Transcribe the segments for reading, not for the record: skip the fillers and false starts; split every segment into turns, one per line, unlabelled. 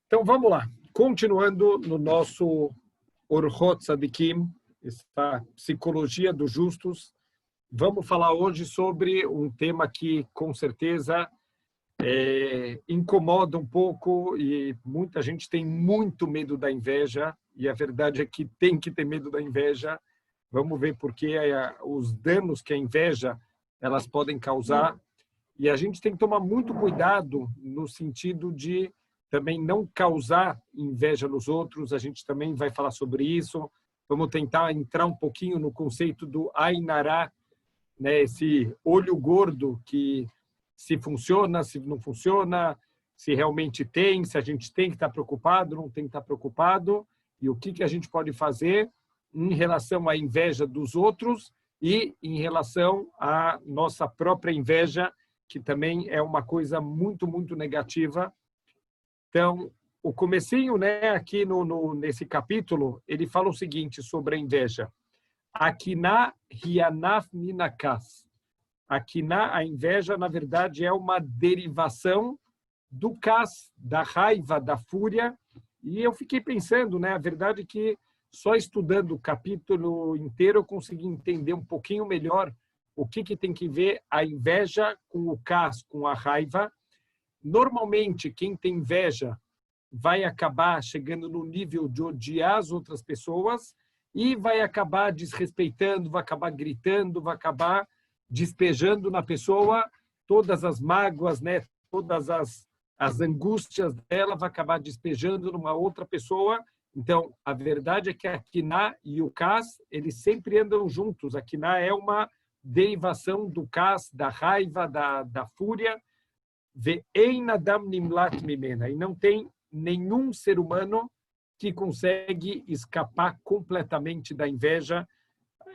Então, vamos lá. Continuando no nosso Orhot Tzadikim, essa psicologia dos justos, vamos falar hoje sobre um tema que, com certeza, incomoda um pouco e muita gente tem muito medo da inveja, e a verdade é que tem que ter medo da inveja. Vamos ver por que os danos que a inveja elas podem causar. E a gente tem que tomar muito cuidado no sentido de também não causar inveja nos outros. A gente também vai falar sobre isso. Vamos tentar entrar um pouquinho no conceito do Ain Hara, né? Esse olho gordo que se funciona, se não funciona, se realmente tem, se a gente tem que estar preocupado, não tem que estar preocupado, e o que a gente pode fazer em relação à inveja dos outros e em relação à nossa própria inveja, que também é uma coisa muito, muito negativa. Então, o comecinho, né, aqui nesse capítulo, ele fala o seguinte sobre a inveja. Akiná hianaf minakas. Akiná, a inveja, na verdade, é uma derivação do kas, da raiva, da fúria. E eu fiquei pensando, né, a verdade é que só estudando o capítulo inteiro eu consegui entender um pouquinho melhor o que tem que ver a inveja com o kas, com a raiva. Normalmente, quem tem inveja vai acabar chegando no nível de odiar as outras pessoas e vai acabar desrespeitando, vai acabar gritando, vai acabar despejando na pessoa todas as mágoas, né? Todas as angústias dela, vai acabar despejando numa outra pessoa. Então, a verdade é que a Kiná e o Kas, eles sempre andam juntos. A Kiná é uma derivação do Kas, da raiva, da fúria. E não tem nenhum ser humano que consegue escapar completamente da inveja.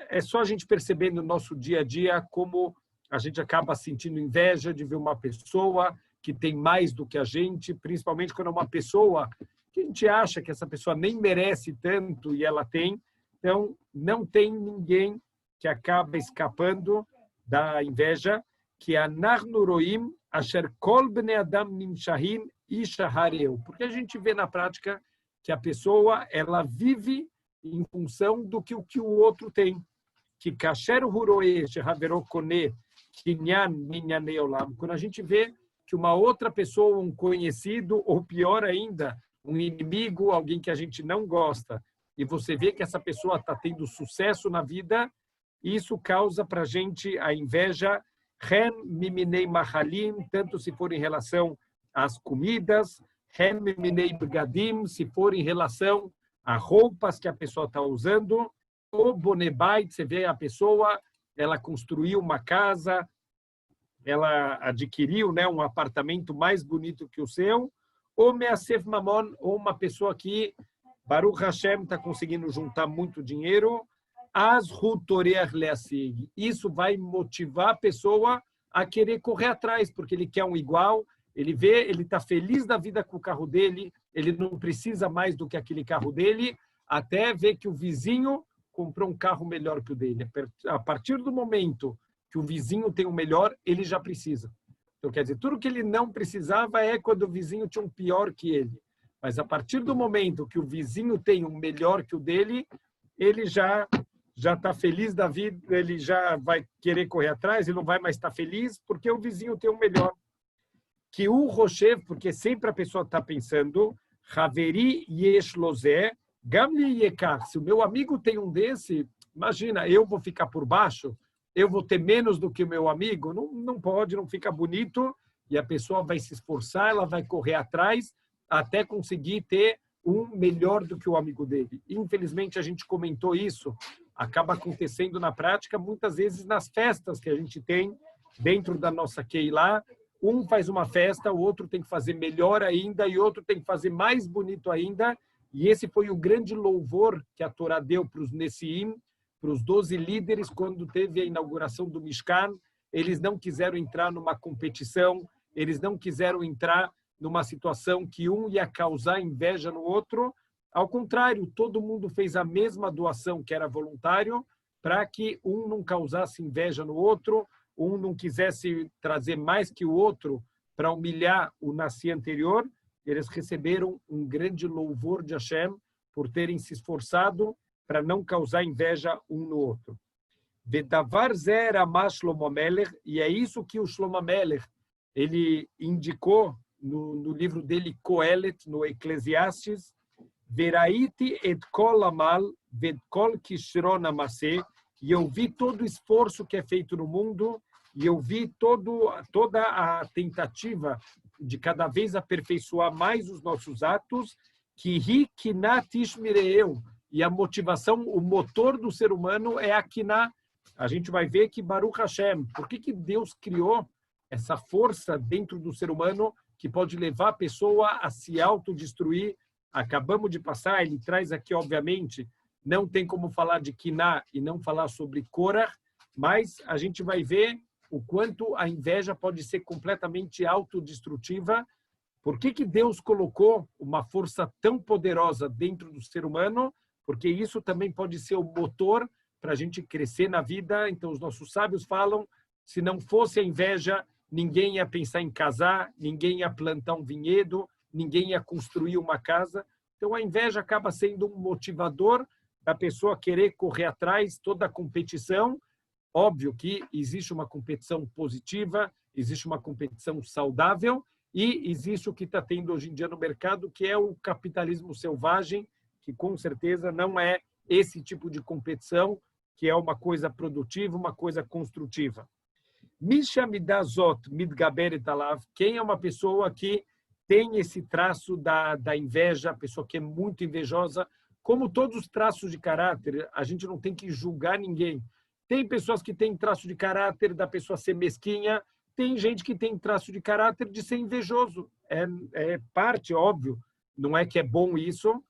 É só a gente perceber no nosso dia a dia como a gente acaba sentindo inveja de ver uma pessoa que tem mais do que a gente, principalmente quando é uma pessoa que a gente acha que essa pessoa nem merece tanto e ela tem. Então, não tem ninguém que acaba escapando da inveja, que é a Narnuroim, Asher Kol Bnei Adam Nimshahin Ishahareu. Porque a gente vê na prática que a pessoa ela vive em função do que o outro tem. Que kasher huroe shehavero kone kinyan minyanei olam. Quando a gente vê que uma outra pessoa, um conhecido, ou pior ainda, um inimigo, alguém que a gente não gosta, e você vê que essa pessoa está tendo sucesso na vida, isso causa para a gente a inveja, Hem miminei mahalim, tanto se for em relação às comidas, Hem miminei begadim, se for em relação a roupas que a pessoa está usando, o bonebait, você vê a pessoa, ela construiu uma casa, ela adquiriu, né, um apartamento mais bonito que o seu, ou measef mamon, ou uma pessoa que, Baruch Hashem, está conseguindo juntar muito dinheiro, as hutoreach leasig. Isso vai motivar a pessoa a querer correr atrás, porque ele quer um igual, ele vê, ele está feliz da vida com o carro dele, ele não precisa mais do que aquele carro dele, até ver que o vizinho comprou um carro melhor que o dele. A partir do momento que o vizinho tem o melhor, ele já precisa. Então, quer dizer, tudo que ele não precisava é quando o vizinho tinha um pior que ele. Mas a partir do momento que o vizinho tem um melhor que o dele, ele já está feliz da vida, ele já vai querer correr atrás, ele não vai mais estar feliz porque o vizinho tem um melhor. Que o Rochev, porque sempre a pessoa está pensando, Haveri yesh lozé, gamli yekar. Se o meu amigo tem um desse, imagina, eu vou ficar por baixo, eu vou ter menos do que o meu amigo? Não pode, não fica bonito, e a pessoa vai se esforçar, ela vai correr atrás até conseguir ter um melhor do que o amigo dele. Infelizmente, a gente comentou isso, acaba acontecendo na prática, muitas vezes nas festas que a gente tem dentro da nossa Keilah, um faz uma festa, o outro tem que fazer melhor ainda, e outro tem que fazer mais bonito ainda, e esse foi o grande louvor que a Torá deu para os Nessiim, para os 12 líderes, quando teve a inauguração do Mishkan. Eles não quiseram entrar numa competição, eles não quiseram entrar numa situação que um ia causar inveja no outro. Ao contrário, todo mundo fez a mesma doação, que era voluntário, para que um não causasse inveja no outro, um não quisesse trazer mais que o outro para humilhar o nasci anterior. eles receberam um grande louvor de Hashem por terem se esforçado para não causar inveja um no outro. Vedavar zer amash Shlomo Amelech, e é isso que o Shlomo Amelech ele indicou no livro dele Kohelet, no Eclesiastes, Veraiti et kol amal ved kol kishron amaseh, e eu vi todo o esforço que é feito no mundo, e eu vi toda a tentativa de cada vez aperfeiçoar mais os nossos atos, que ri kinat ishmireu, e a motivação, o motor do ser humano é a kiná. A gente vai ver que Baruch Hashem, por que Deus criou essa força dentro do ser humano que pode levar a pessoa a se autodestruir? Acabamos de passar, ele traz aqui, obviamente, não tem como falar de Kiná e não falar sobre Korah, mas a gente vai ver o quanto a inveja pode ser completamente autodestrutiva. Por que Deus colocou uma força tão poderosa dentro do ser humano? Porque isso também pode ser o motor para a gente crescer na vida. Então, os nossos sábios falam, se não fosse a inveja, ninguém ia pensar em casar, ninguém ia plantar um vinhedo, ninguém ia construir uma casa. Então, a inveja acaba sendo um motivador da pessoa querer correr atrás, toda a competição. Óbvio que existe uma competição positiva, existe uma competição saudável e existe o que está tendo hoje em dia no mercado, que é o capitalismo selvagem, que com certeza não é esse tipo de competição, que é uma coisa produtiva, uma coisa construtiva. Misha midazot midgaberet alav, quem é uma pessoa que tem esse traço da inveja, a pessoa que é muito invejosa, como todos os traços de caráter, a gente não tem que julgar ninguém. Tem pessoas que têm traço de caráter da pessoa ser mesquinha, tem gente que tem traço de caráter de ser invejoso. É parte, óbvio, não é que é bom isso,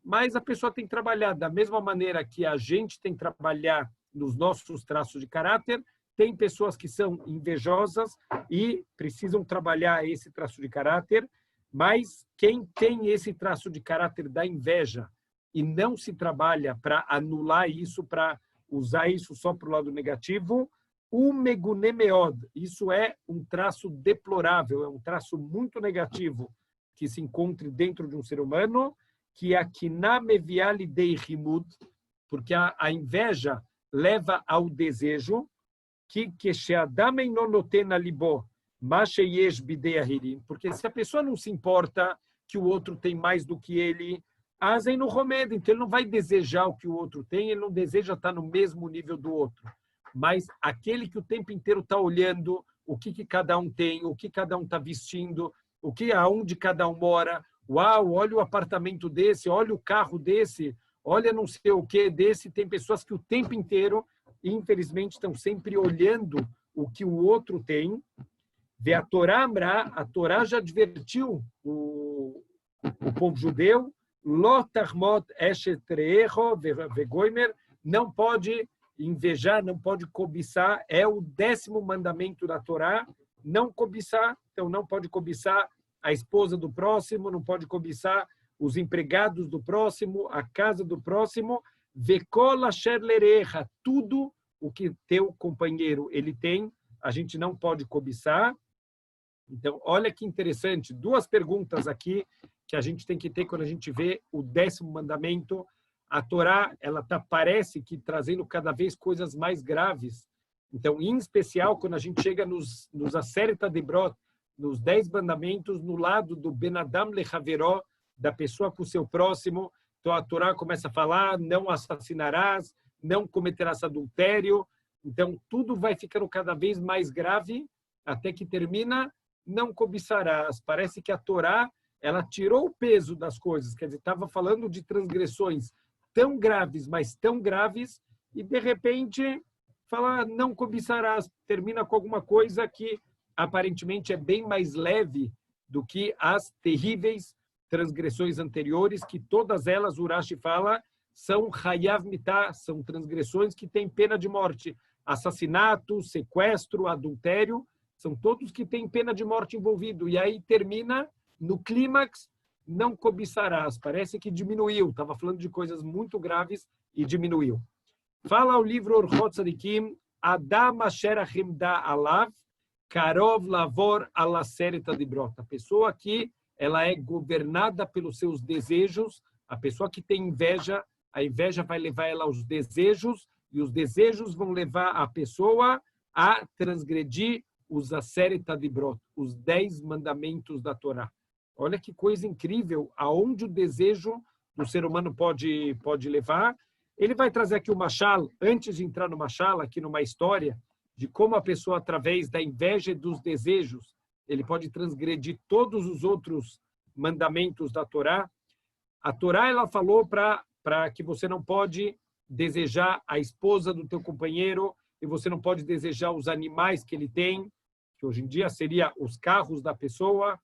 mas a pessoa tem que trabalhar da mesma maneira que a gente tem que trabalhar nos nossos traços de caráter. Tem pessoas que são invejosas e precisam trabalhar esse traço de caráter, mas quem tem esse traço de caráter da inveja e não se trabalha para anular isso, para usar isso só para o lado negativo, o megunemeod, isso é um traço deplorável, é um traço muito negativo que se encontre dentro de um ser humano, que a kiná meviali dei rimud, porque a inveja leva ao desejo, porque se a pessoa não se importa que o outro tem mais do que ele, Azen no Romed, então ele não vai desejar o que o outro tem, ele não deseja estar no mesmo nível do outro. Mas aquele que o tempo inteiro está olhando o que cada um tem, o que cada um está vestindo, aonde cada um mora, uau, olha o apartamento desse, olha o carro desse, olha não sei o que desse, tem pessoas que o tempo inteiro, infelizmente, estão sempre olhando o que o outro tem. A Torá já advertiu o povo judeu, não pode invejar, não pode cobiçar, é o 10º mandamento da Torá, não cobiçar, então não pode cobiçar a esposa do próximo, não pode cobiçar os empregados do próximo, a casa do próximo, vekola sherlerecha, tudo o que teu companheiro ele tem, a gente não pode cobiçar. Então, olha que interessante, 2 perguntas aqui que a gente tem que ter quando a gente vê o 10º mandamento. A Torá, ela parece que trazendo cada vez coisas mais graves. Então, em especial, quando a gente chega nos Aseret Debrot, nos 10 mandamentos, no lado do Ben Adam Lechaveró, da pessoa com o seu próximo, então a Torá começa a falar, não assassinarás, não cometerás adultério. Então, tudo vai ficando cada vez mais grave, até que termina, não cobiçarás. Parece que a Torá, ela tirou o peso das coisas, quer dizer, estava falando de transgressões tão graves, mas tão graves, e de repente fala, não cobiçarás, termina com alguma coisa que aparentemente é bem mais leve do que as terríveis transgressões anteriores, que todas elas, Urashi fala, são Hayav Mitah, são transgressões que têm pena de morte. Assassinato, sequestro, adultério, são todos que têm pena de morte envolvido. E aí termina no clímax, não cobiçarás. Parece que diminuiu, estava falando de coisas muito graves e diminuiu. Fala o livro Orchot Tzadikim, Adam Asher Himda Alav, Karov Lavor Alaseret Dibrot. A pessoa que ela é governada pelos seus desejos. A pessoa que tem inveja, a inveja vai levar ela aos desejos, e os desejos vão levar a pessoa a transgredir os Aseret Hadibrot, os 10 mandamentos da Torá. Olha que coisa incrível, aonde o desejo do ser humano pode levar. Ele vai trazer aqui o mashal, antes de entrar no mashal, aqui numa história, de como a pessoa, através da inveja e dos desejos, ele pode transgredir todos os outros mandamentos da Torá. A Torá, ela falou para que você não pode desejar a esposa do teu companheiro, e você não pode desejar os animais que ele tem, que hoje em dia seria os carros da pessoa.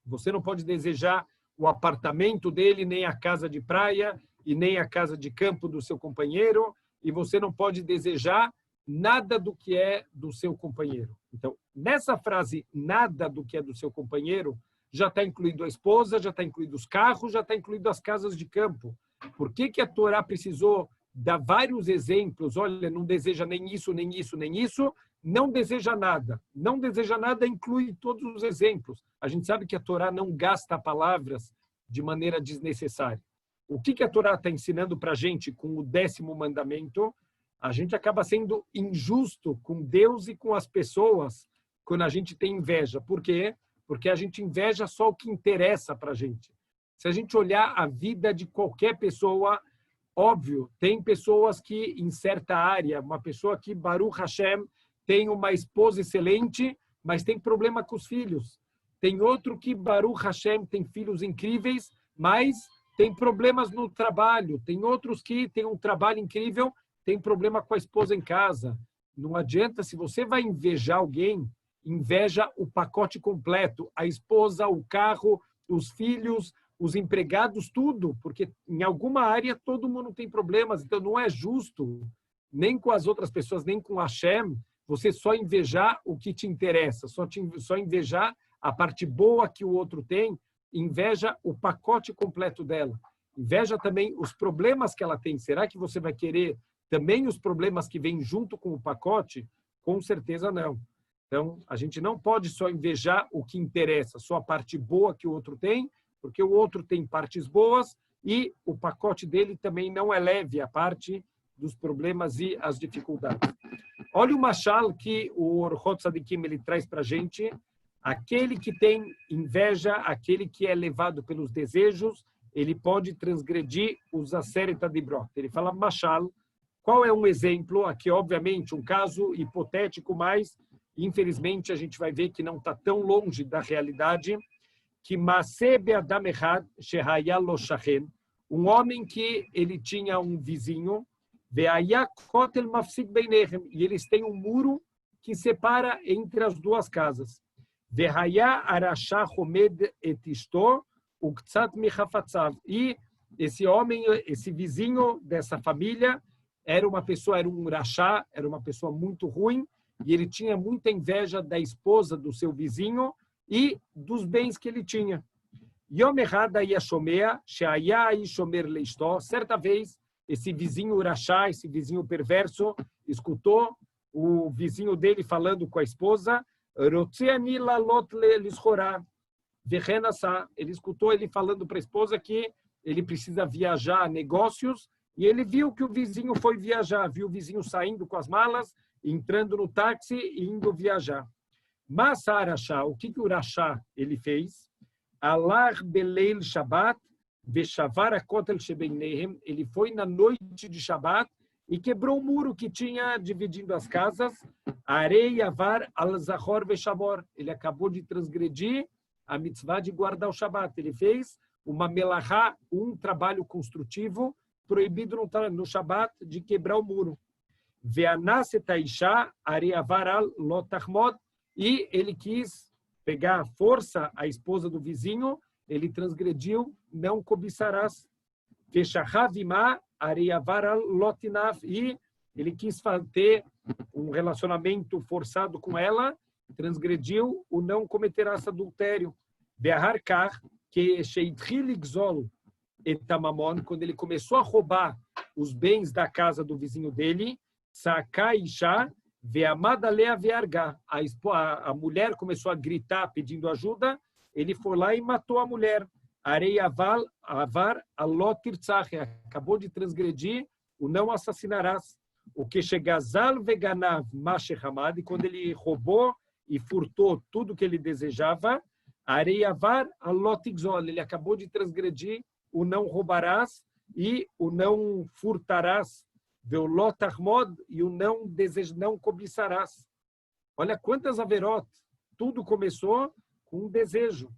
Você não pode desejar o apartamento dele, nem a casa de praia, e nem a casa de campo do seu companheiro, e você não pode desejar nada do que é do seu companheiro. Então, nessa frase, nada do que é do seu companheiro, já está incluído a esposa, já está incluído os carros, já está incluído as casas de campo. Por que a Torá precisou dar vários exemplos? Olha, não deseja nem isso, nem isso, nem isso, não deseja nada. Não deseja nada inclui todos os exemplos. A gente sabe que a Torá não gasta palavras de maneira desnecessária. O que a Torá está ensinando para a gente com o 10º mandamento? A gente acaba sendo injusto com Deus e com as pessoas quando a gente tem inveja. Por quê? Porque a gente inveja só o que interessa para a gente. Se a gente olhar a vida de qualquer pessoa, óbvio, tem pessoas que, em certa área, uma pessoa que, Baruch Hashem, tem uma esposa excelente, mas tem problema com os filhos. Tem outro que, Baruch Hashem, tem filhos incríveis, mas tem problemas no trabalho. Tem outros que têm um trabalho incrível, tem problema com a esposa em casa. Não adianta, se você vai invejar alguém, inveja o pacote completo, a esposa, o carro, os filhos, os empregados, tudo, porque em alguma área todo mundo tem problemas, então não é justo, nem com as outras pessoas, nem com Hashem, você só invejar o que te interessa, só invejar a parte boa que o outro tem, inveja o pacote completo dela. Inveja também os problemas que ela tem. Será que você vai querer também os problemas que vêm junto com o pacote? Com certeza não. Então, a gente não pode só invejar o que interessa, só a parte boa que o outro tem, porque o outro tem partes boas e o pacote dele também não eleve a parte dos problemas e as dificuldades. Olha o mashal que o Orchot Tzadikim ele traz para a gente. Aquele que tem inveja, aquele que é levado pelos desejos, ele pode transgredir os Aseret Hadibrot. Ele fala mashal. Qual é um exemplo? Aqui, obviamente, um caso hipotético, mas, infelizmente, a gente vai ver que não está tão longe da realidade, que Maseh be'adam echad shehaya lo shachen, um homem que ele tinha um vizinho, ve'haya kotel mafsik beinehem, e eles têm um muro que separa entre as duas casas. Ve'haya arasha homed et ishto uktzat michafatzav, e esse homem, esse vizinho dessa família, era um rachá, era uma pessoa muito ruim, e ele tinha muita inveja da esposa do seu vizinho e dos bens que ele tinha. Yom echad haya shomea, she'haya shomer leishto. Certa vez, esse vizinho rachá, esse vizinho perverso, escutou o vizinho dele falando com a esposa, Rotzeani lalot leishorá, vechen asa. Ele escutou ele falando para a esposa que ele precisa viajar a negócios, e ele viu que o vizinho foi viajar, viu o vizinho saindo com as malas, entrando no táxi e indo viajar. Mas Arachá, o que o Rachá ele fez? Alar beleil Shabbat, veshavar akotel shebeinehem. Ele foi na noite de Shabbat e quebrou o muro que tinha dividindo as casas. Arei avar al zachor veshamor. Ele acabou de transgredir a mitzvah de guardar o Shabbat. Ele fez uma melachá, um trabalho construtivo proibido no Shabbat, de quebrar o muro. E ele quis pegar a força a esposa do vizinho, ele transgrediu, não cobiçarás. E ele quis ter um relacionamento forçado com ela, transgrediu o não cometerás adultério. Quando ele começou a roubar os bens da casa do vizinho dele, a mulher começou a gritar pedindo ajuda, ele foi lá e matou a mulher. Arei avar alotirtzach, acabou de transgredir o não assassinarás. O que chegazal veganav mashechamad, quando ele roubou e furtou tudo que ele desejava, arei avar alotigzol, ele acabou de transgredir o não roubarás e o não furtarás, veolotachmod, e o não cobiçarás. Olha quantas averot. Tudo começou com um desejo.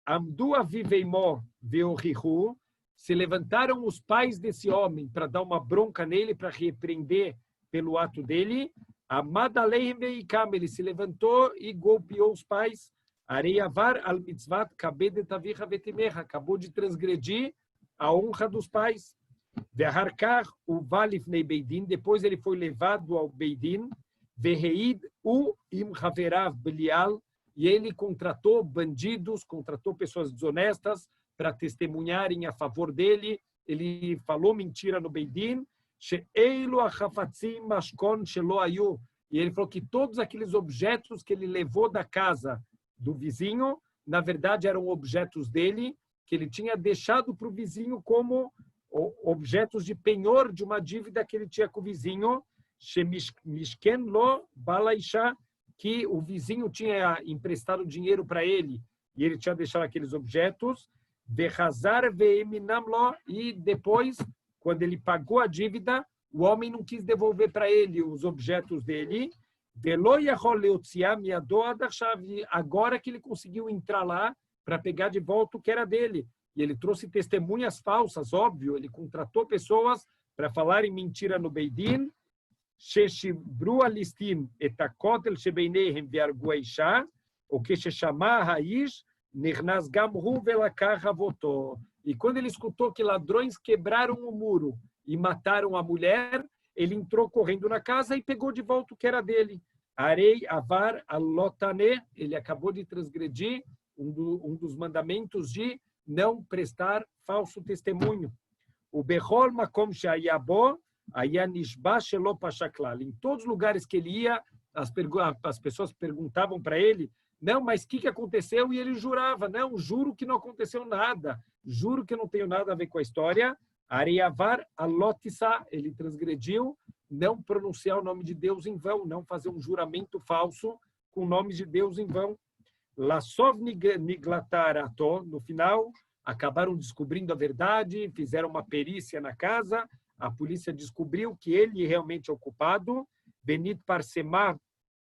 Amdu aviveimó veorihu, se levantaram os pais desse homem para dar uma bronca nele, para repreender pelo ato dele. Amadaleim veikam, ele se levantou e golpeou os pais. Areiavar al mitzvat kabedet avicha vetimecha, acabou de transgredir a honra dos pais. Veharkar o valifnei beidin, depois ele foi levado ao beidin. Veheid u im haverav belial, e ele contratou bandidos, contratou pessoas desonestas para testemunharem a favor dele. Ele falou mentira no beidin. She'eilu achafatzim mashkon shelo ayu, e ele falou que todos aqueles objetos que ele levou da casa do vizinho, na verdade eram objetos dele, que ele tinha deixado para o vizinho como objetos de penhor de uma dívida que ele tinha com o vizinho, Shemishken lo balaisha, que o vizinho tinha emprestado dinheiro para ele e ele tinha deixado aqueles objetos, Vehazar veeminam lo, e depois, quando ele pagou a dívida, o homem não quis devolver para ele os objetos dele, agora que ele conseguiu entrar lá para pegar de volta o que era dele. E ele trouxe testemunhas falsas, óbvio, ele contratou pessoas para falarem mentira no Beidin, Sheshibru alistim etakotel shebeinehem ve'argu aisha, o que se chama raiz, nirnas gamru velakar avoto. E quando ele escutou que ladrões quebraram o muro e mataram a mulher, ele entrou correndo na casa e pegou de volta o que era dele. Arei avar alotane, ele acabou de transgredir um dos mandamentos de não prestar falso testemunho. O Behol Makom Shayabo, Ayanishba Shelo Pashaklal. Em todos os lugares que ele ia, as pessoas perguntavam para ele, não, mas o que aconteceu? E ele jurava, não, juro que não aconteceu nada, juro que não tenho nada a ver com a história. Areiavar alotissa, ele transgrediu, não pronunciar o nome de Deus em vão, não fazer um juramento falso com o nome de Deus em vão. Lassov niglatarato, no final, acabaram descobrindo a verdade, fizeram uma perícia na casa, a polícia descobriu que ele realmente é o culpado, Benit Parsemá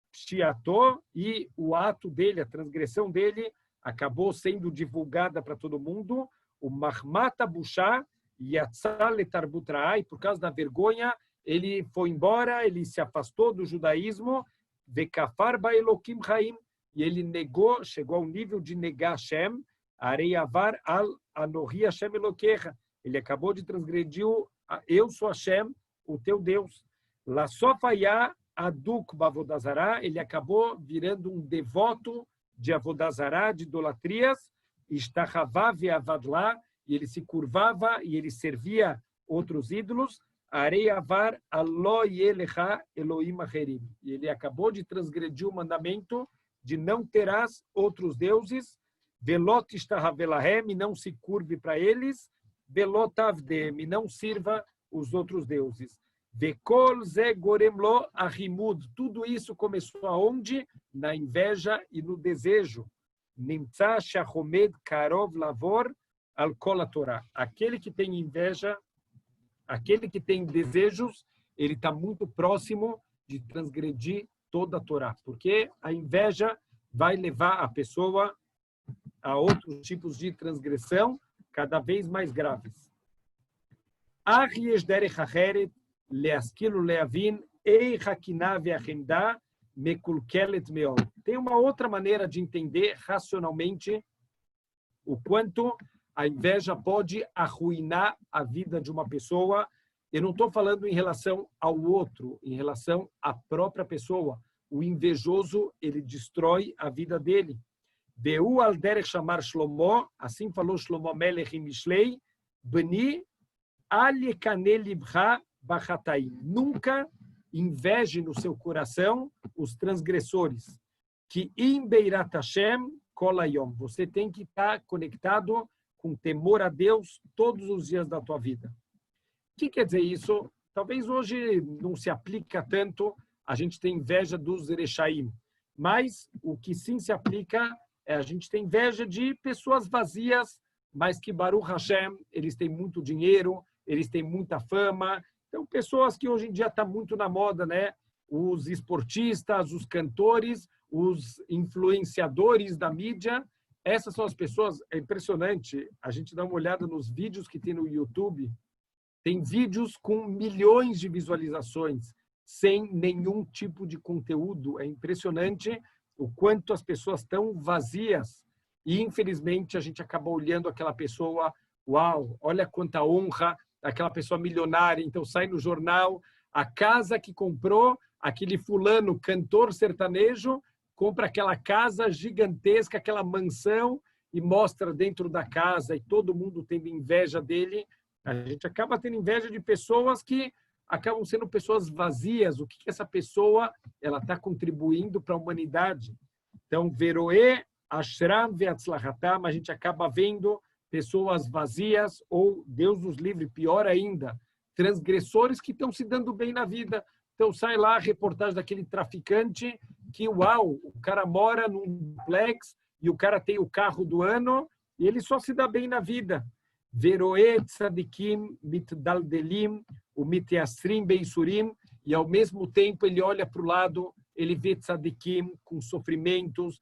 Shiato, e o ato dele, a transgressão dele, acabou sendo divulgada para todo mundo, o Mahmata Bushá, Yatzal Letarbutraai, por causa da vergonha, ele foi embora, ele se afastou do judaísmo, Vekafar Baelokim Haim, e ele negou, chegou ao nível de negar Hashem, Areiavar al Anohi Hashem Elokecha, ele acabou de transgredir o eu sou Hashem, o teu Deus. La Sofaya Aduk Bavodazará, ele acabou virando um devoto de Avodazará, de idolatrias, Ishtahavav Avadlá, e ele se curvava e ele servia outros ídolos, Areiavar Alo Yelecha Elohim Acherim. E ele acabou de transgredir o mandamento de não terás outros deuses, Velot Ishtahavelahem, e não se curve para eles, Velot Avdem, e não sirva os outros deuses. Vekol Ze Goremlo Ahimud. Tudo isso começou aonde? Na inveja e no desejo. Nimtza Shachomed Karov Lavor Al Kol Torah. Aquele que tem inveja, aquele que tem desejos, ele está muito próximo de transgredir toda a Torá, porque a inveja vai levar a pessoa a outros tipos de transgressão cada vez mais graves. Tem uma outra maneira de entender racionalmente o quanto a inveja pode arruinar a vida de uma pessoa. Eu não estou falando em relação ao outro, em relação à própria pessoa. O invejoso, ele destrói a vida dele. Veu al derech chamar Shlomo, assim falou Shlomo Melech em Mishlei, Bani al yekane libcha bachataim. Nunca inveje no seu coração os transgressores. Que im beirat Hashem kol hayom. Você tem que estar conectado com temor a Deus todos os dias da tua vida. O que quer dizer isso? Talvez hoje não se aplica tanto, a gente tem inveja dos Erechaim, mas o que sim se aplica é a gente tem inveja de pessoas vazias, mas que Baruch Hashem, eles têm muito dinheiro, eles têm muita fama. Então, pessoas que hoje em dia está muito na moda, né? Os esportistas, os cantores, os influenciadores da mídia, essas são as pessoas. É impressionante, a gente dá uma olhada nos vídeos que tem no YouTube, tem vídeos com milhões de visualizações, sem nenhum tipo de conteúdo. É impressionante o quanto as pessoas estão vazias. E, infelizmente, a gente acaba olhando aquela pessoa, uau, olha quanta honra, aquela pessoa milionária. Então, sai no jornal, a casa que comprou, aquele fulano, cantor sertanejo, compra aquela casa gigantesca, aquela mansão, e mostra dentro da casa, e todo mundo tendo inveja dele. A gente acaba tendo inveja de pessoas que acabam sendo pessoas vazias. O que essa pessoa ela está contribuindo para a humanidade? Então, veroe ashram ve'atzlachatam, a gente acaba vendo pessoas vazias ou, Deus nos livre, pior ainda, transgressores que estão se dando bem na vida. Então, sai lá a reportagem daquele traficante que, uau, o cara mora num duplex e o cara tem o carro do ano e ele só se dá bem na vida. Veroe tzadikim mitdaldelim, o miteasrim beisurim, e ao mesmo tempo ele olha para o lado, ele vê tzadikim com sofrimentos,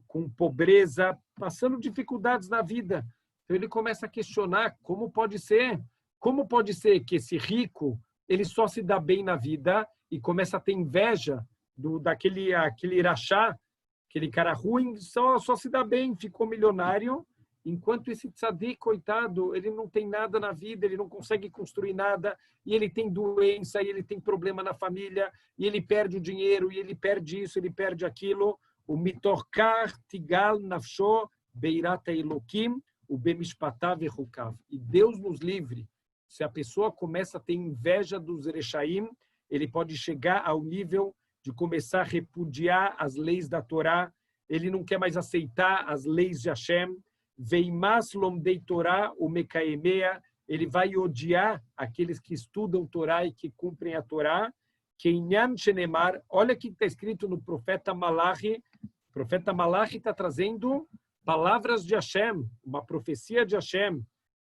com pobreza, passando dificuldades na vida. Então ele começa a questionar como pode ser que esse rico ele só se dá bem na vida e começa a ter inveja daquele irachá, aquele cara ruim, só se dá bem, ficou milionário. Enquanto esse tzadik, coitado, ele não tem nada na vida, ele não consegue construir nada, e ele tem doença, e ele tem problema na família, e ele perde o dinheiro, e ele perde isso, ele perde aquilo. O mitorkar tigal nafsho beirata elokim, o bemishpatav echukav. E Deus nos livre, se a pessoa começa a ter inveja dos Erechaim, ele pode chegar ao nível de começar a repudiar as leis da Torá, ele não quer mais aceitar as leis de Hashem. Veimas lomdei Torá, o Mekaemea, ele vai odiar aqueles que estudam Torá e que cumprem a Torá. Keinyan Shenemar, olha o que está escrito no profeta Malachi. O profeta Malachi está trazendo palavras de Hashem, uma profecia de Hashem.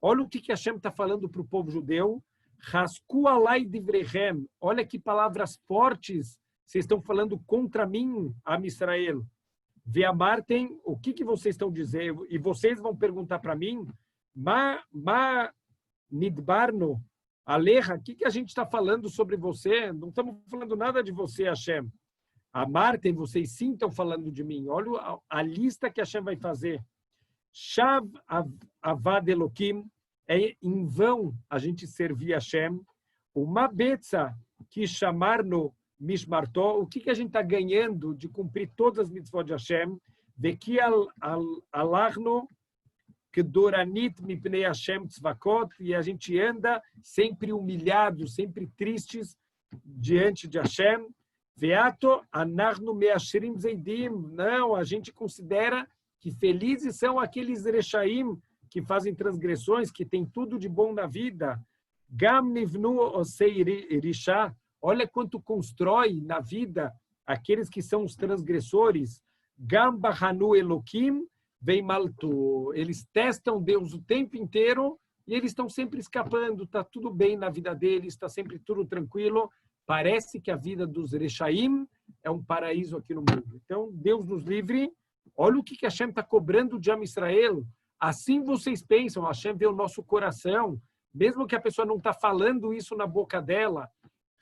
Olha o que Hashem está falando para o povo judeu. Hasku alai divrehem, olha que palavras fortes vocês estão falando contra mim, Am Israel. Veamartem, o que vocês estão dizendo? E vocês vão perguntar para mim, ma nidbarno, aleja, o que a gente está falando sobre você? Não estamos falando nada de você, Hashem. Amartem, vocês sim estão falando de mim. Olha a lista que Hashem vai fazer. Shav avad Elokim, é em vão a gente servir Hashem. Uma betza que chamar-no Mishmartó, o que a gente está ganhando de cumprir todas as mitzvot de Hashem? Veki alarno kedoranit mipnei Hashem tzvakot, e a gente anda sempre humilhados, sempre tristes diante de Hashem. Veato anarno meashrim zeidim, não, a gente considera que felizes são aqueles Erechaim que fazem transgressões, que têm tudo de bom na vida. Gam nivnu osei risha, olha quanto constrói na vida aqueles que são os transgressores. Gamba Hanu Elokim vem maltu. Eles testam Deus o tempo inteiro e eles estão sempre escapando. Está tudo bem na vida deles, está sempre tudo tranquilo. Parece que a vida dos Erechaim é um paraíso aqui no mundo. Então, Deus nos livre. Olha o que Hashem está cobrando de Am Israel. Assim vocês pensam, Hashem vê o nosso coração. Mesmo que a pessoa não está falando isso na boca dela,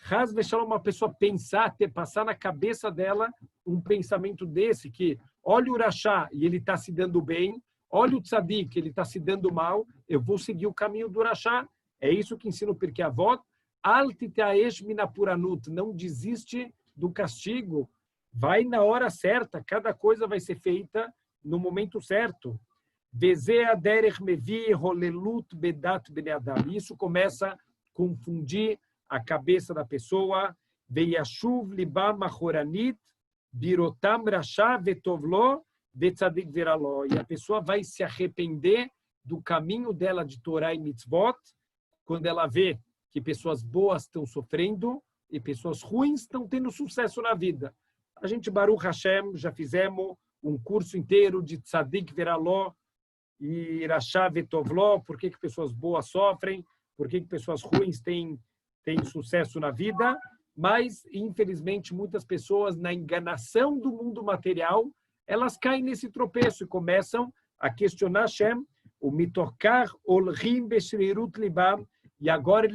Haz deixar uma pessoa pensar, passar na cabeça dela um pensamento desse, que olha o Urachá e ele está se dando bem, olha o Tzadik, ele está se dando mal, eu vou seguir o caminho do Urachá. É isso que ensina o Pirkei Avot. Al titaesh minapuranut, não desiste do castigo, vai na hora certa, cada coisa vai ser feita no momento certo. Vezea derech mevi rolelut bedat bnei adam. Isso começa a confundir a cabeça da pessoa. Veiashuv libam machoranit birotam rasha vetovlo betzadik veraló. E a pessoa vai se arrepender do caminho dela de Torá e mitzvot quando ela vê que pessoas boas estão sofrendo e pessoas ruins estão tendo sucesso na vida. A gente, Baruch Hashem, já fizemos um curso inteiro de tzadik veraló e irachá vetovló, por que pessoas boas sofrem, por que pessoas ruins têm sucesso na vida, mas, infelizmente, muitas pessoas, na enganação do mundo material, elas caem nesse tropeço e começam a questionar Hashem, o mitokar olrim beshreirut libam, e agora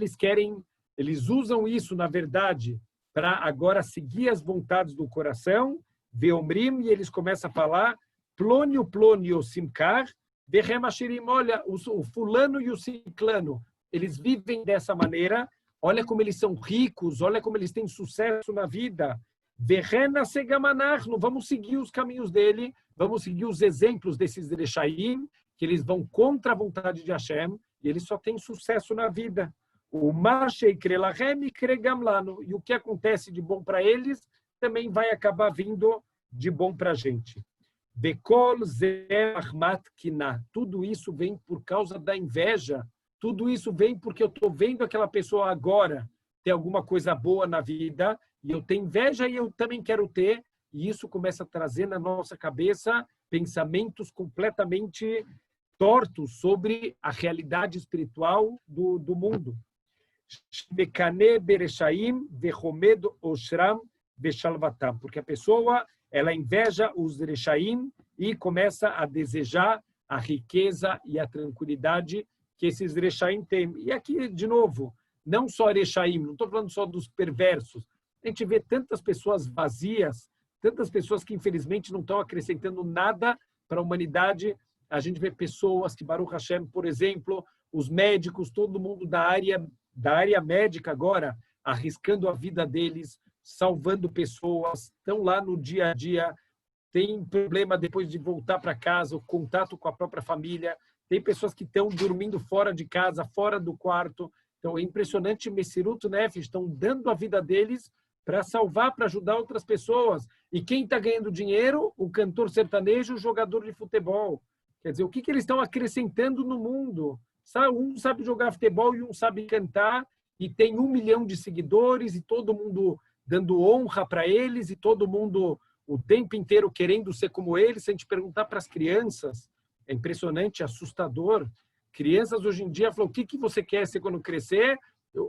eles usam isso, na verdade, para agora seguir as vontades do coração, veomrim, e eles começam a falar, plônio simkar, verem ashirim, olha, o fulano e o ciclano, eles vivem dessa maneira, olha como eles são ricos, olha como eles têm sucesso na vida. Verena segamanar, não vamos seguir os caminhos dele, vamos seguir os exemplos desses Rechaim, que eles vão contra a vontade de Hashem, e eles só têm sucesso na vida. O Mashei Krelahem e Kregamlano, e o que acontece de bom para eles, também vai acabar vindo de bom para a gente. Bekol Zerachmat Kina, tudo isso vem por causa da inveja, tudo isso vem porque eu estou vendo aquela pessoa agora ter alguma coisa boa na vida, e eu tenho inveja e eu também quero ter, e isso começa a trazer na nossa cabeça pensamentos completamente tortos sobre a realidade espiritual do mundo. Porque a pessoa, ela inveja os Rechaim e começa a desejar a riqueza e a tranquilidade que esses Rechaim têm. E aqui, de novo, não só Rechaim, não estou falando só dos perversos. A gente vê tantas pessoas vazias, tantas pessoas que, infelizmente, não estão acrescentando nada para a humanidade. A gente vê pessoas que, Baruch Hashem, por exemplo, os médicos, todo mundo da área médica agora, arriscando a vida deles, salvando pessoas, estão lá no dia a dia, tem problema depois de voltar para casa, o contato com a própria família, tem pessoas que estão dormindo fora de casa, fora do quarto. Então, é impressionante, Messirut Nefesh, estão dando a vida deles para salvar, para ajudar outras pessoas. E quem está ganhando dinheiro? O cantor sertanejo, o jogador de futebol. Quer dizer, o que eles estão acrescentando no mundo? Um sabe jogar futebol e um sabe cantar, e tem 1 milhão de seguidores, e todo mundo dando honra para eles, e todo mundo o tempo inteiro querendo ser como eles. Se a gente perguntar para as crianças, é impressionante, assustador. Crianças hoje em dia falam, o que você quer ser quando crescer?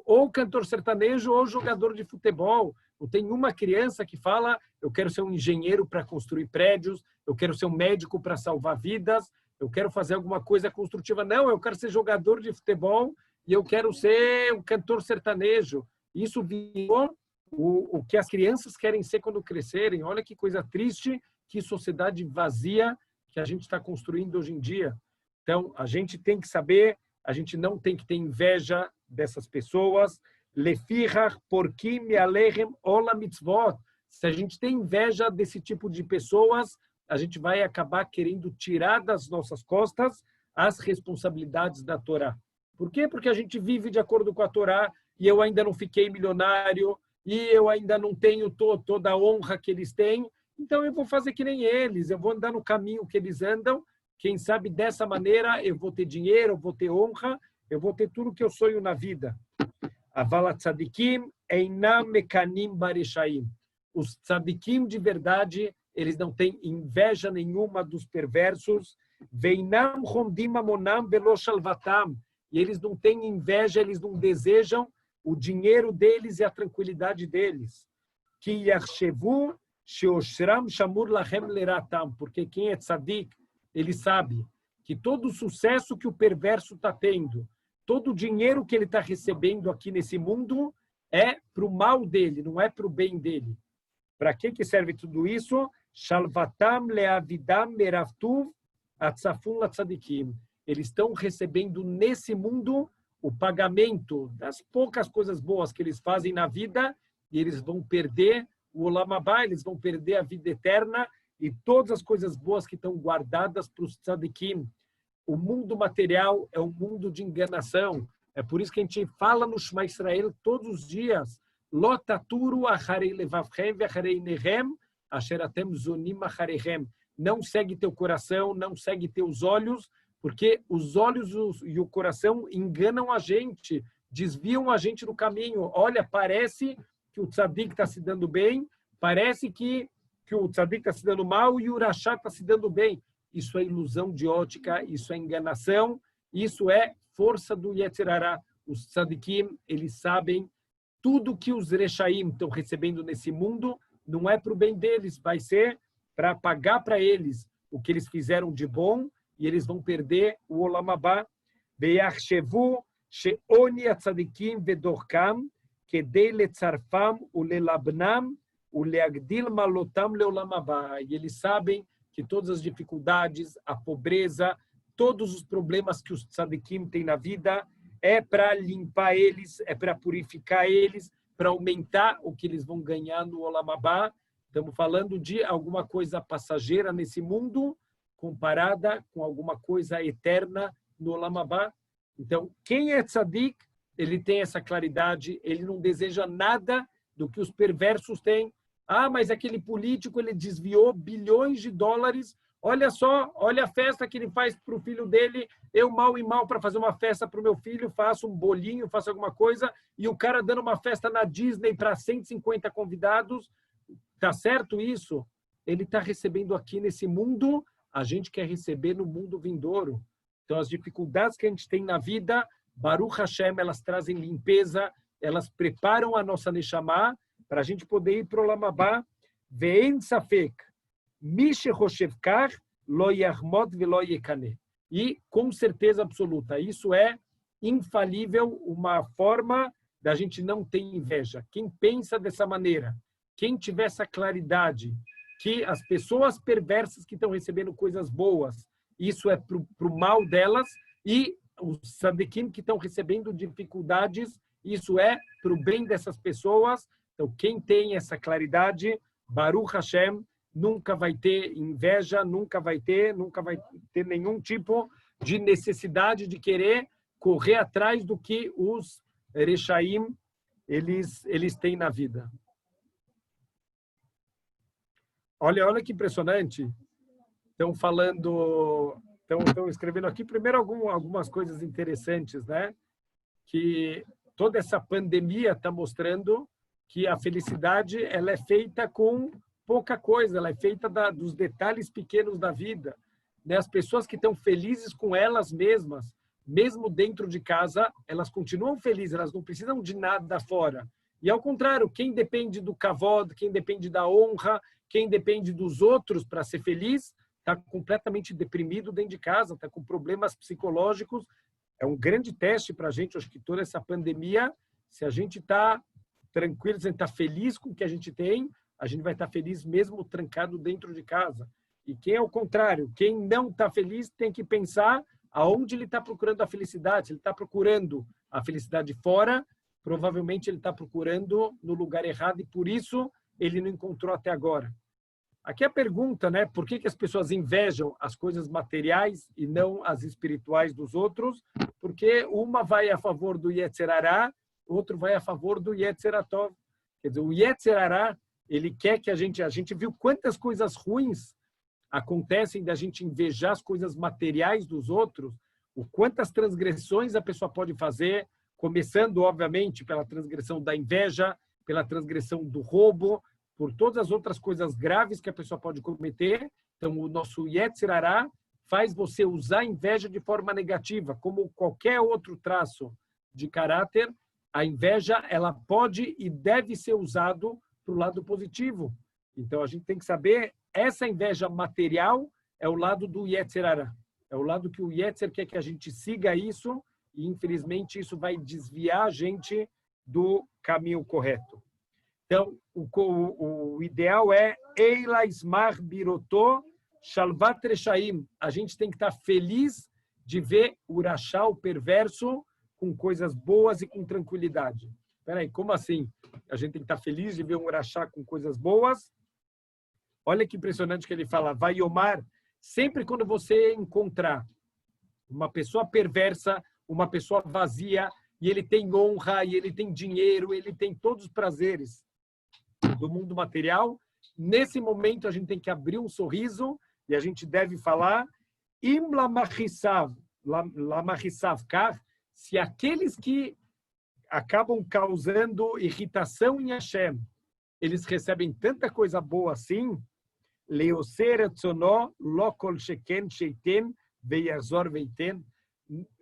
Ou cantor sertanejo ou jogador de futebol. Não tem uma criança que fala, eu quero ser um engenheiro para construir prédios, eu quero ser um médico para salvar vidas, eu quero fazer alguma coisa construtiva. Não, eu quero ser jogador de futebol e eu quero ser um cantor sertanejo. Isso virou o que as crianças querem ser quando crescerem. Olha que coisa triste, que sociedade vazia que a gente está construindo hoje em dia. Então, a gente tem que saber, a gente não tem que ter inveja dessas pessoas. Lefirach porkim yalechem ola mitzvot. Se a gente tem inveja desse tipo de pessoas, a gente vai acabar querendo tirar das nossas costas as responsabilidades da Torá. Por quê? Porque a gente vive de acordo com a Torá e eu ainda não fiquei milionário e eu ainda não tenho toda a honra que eles têm. Então, eu vou fazer que nem eles, eu vou andar no caminho que eles andam. Quem sabe dessa maneira eu vou ter dinheiro, eu vou ter honra, eu vou ter tudo que eu sonho na vida. Aval tzadikim einam mekanim bareshaim. Os tzadikim de verdade, eles não têm inveja nenhuma dos perversos. Veinam rondim amonam velo shalvatam. E eles não têm inveja, eles não desejam o dinheiro deles e a tranquilidade deles. Ki yarshevu sheoshram shamur lahem leratam. Porque quem é tzadik, ele sabe que todo o sucesso que o perverso está tendo, todo o dinheiro que ele está recebendo aqui nesse mundo é para o mal dele, não é para o bem dele. Para que serve tudo isso? Shalvatam leavidam meravtuv atzafun latzadikim. Eles estão recebendo nesse mundo o pagamento das poucas coisas boas que eles fazem na vida, e eles vão perder o Olam Haba, eles vão perder a vida eterna e todas as coisas boas que estão guardadas para os tzadikim. O mundo material é um mundo de enganação. É por isso que a gente fala no Shema Israel todos os dias. Lotaturu acharei levavchem ve'acharei nechem asher atem zonim achareichem. não segue teu coração, não segue teus olhos, porque os olhos e o coração enganam a gente, desviam a gente do caminho. Olha, parece que o tzadik está se dando bem, parece que o tzadik está se dando mal e o urachá está se dando bem. Isso é ilusão de ótica, isso é enganação, isso é força do Yetzer Hara. Os tzadikim, eles sabem tudo que os rechaim estão recebendo nesse mundo não é para o bem deles, vai ser para pagar para eles o que eles fizeram de bom e eles vão perder o Olam Haba. Ve'achshevu she'oni atzadikim vedorkam kedei letzarfam ulelabnam uleagdil malotam leolam haba. E eles sabem que todas as dificuldades, a pobreza, todos os problemas que os tzadikim têm na vida é para limpar eles, é para purificar eles, para aumentar o que eles vão ganhar no Olam Haba. Estamos falando de alguma coisa passageira nesse mundo, comparada com alguma coisa eterna no Olam Haba. Então, quem é tzadik, ele tem essa claridade, ele não deseja nada do que os perversos têm. Ah, mas aquele político, ele desviou bilhões de dólares. Olha só, olha a festa que ele faz para o filho dele. Eu, mal e mal, para fazer uma festa para o meu filho, faço um bolinho, faço alguma coisa, e o cara dando uma festa na Disney para 150 convidados. Tá certo isso? Ele está recebendo aqui nesse mundo, a gente quer receber no mundo vindouro. Então, as dificuldades que a gente tem na vida, Baruch Hashem, elas trazem limpeza, elas preparam a nossa Neshama para a gente poder ir para o Olam Haba. Ve'en safek, mi shechoshev kach, lo yarmod velo yekane. E, com certeza absoluta, isso é infalível, uma forma da gente não ter inveja. Quem pensa dessa maneira, quem tiver essa claridade, que as pessoas perversas que estão recebendo coisas boas, isso é para o mal delas, e os tzadikim que estão recebendo dificuldades, isso é para o bem dessas pessoas. Então, quem tem essa claridade, Baruch Hashem, nunca vai ter inveja, nunca vai ter nenhum tipo de necessidade de querer correr atrás do que os rechaim eles têm na vida. Olha que impressionante. Estão escrevendo aqui primeiro algumas coisas interessantes, né? Que toda essa pandemia está mostrando que a felicidade ela é feita com pouca coisa, ela é feita dos detalhes pequenos da vida. Né? As pessoas que estão felizes com elas mesmas, mesmo dentro de casa, elas continuam felizes, elas não precisam de nada fora. E ao contrário, quem depende do kavod, quem depende da honra, quem depende dos outros para ser feliz, está completamente deprimido dentro de casa, está com problemas psicológicos. É um grande teste para a gente, acho que toda essa pandemia, se a gente está tranquilo, se a gente está feliz com o que a gente tem, a gente vai estar feliz mesmo trancado dentro de casa. E quem é o contrário, quem não está feliz tem que pensar aonde ele está procurando a felicidade. Se ele está procurando a felicidade fora, provavelmente ele está procurando no lugar errado e por isso ele não encontrou até agora. Aqui a pergunta, né? Por que as pessoas invejam as coisas materiais e não as espirituais dos outros? Porque uma vai a favor do Yetzer Hara, outro vai a favor do Yetzer Hatov. Quer dizer, o Yetzer Hara, ele quer que a gente viu quantas coisas ruins acontecem da gente invejar as coisas materiais dos outros, o quantas transgressões a pessoa pode fazer, começando, obviamente, pela transgressão da inveja, pela transgressão do roubo, por todas as outras coisas graves que a pessoa pode cometer. Então, o nosso Yetzer Hara faz você usar a inveja de forma negativa, como qualquer outro traço de caráter. A inveja, ela pode e deve ser usado para o lado positivo. Então, a gente tem que saber, essa inveja material é o lado do Yetzer Hara. É o lado que o Yetzer quer que a gente siga isso e, infelizmente, isso vai desviar a gente do caminho correto. Então, o ideal é Eila Ismar Birotó Shalvat Reshaim. A gente tem que estar feliz de ver o Urachá, o perverso, com coisas boas e com tranquilidade. Espera aí, como assim? A gente tem que estar feliz de ver um Urachá com coisas boas? Olha que impressionante que ele fala. Vai Omar, sempre quando você encontrar uma pessoa perversa, uma pessoa vazia, e ele tem honra, e ele tem dinheiro, ele tem todos os prazeres do mundo material, nesse momento a gente tem que abrir um sorriso e a gente deve falar, Im lamachisav kar, se aqueles que acabam causando irritação em Hashem, eles recebem tanta coisa boa assim, leoser etzono lo kol sheken sheiten veyazor veiten.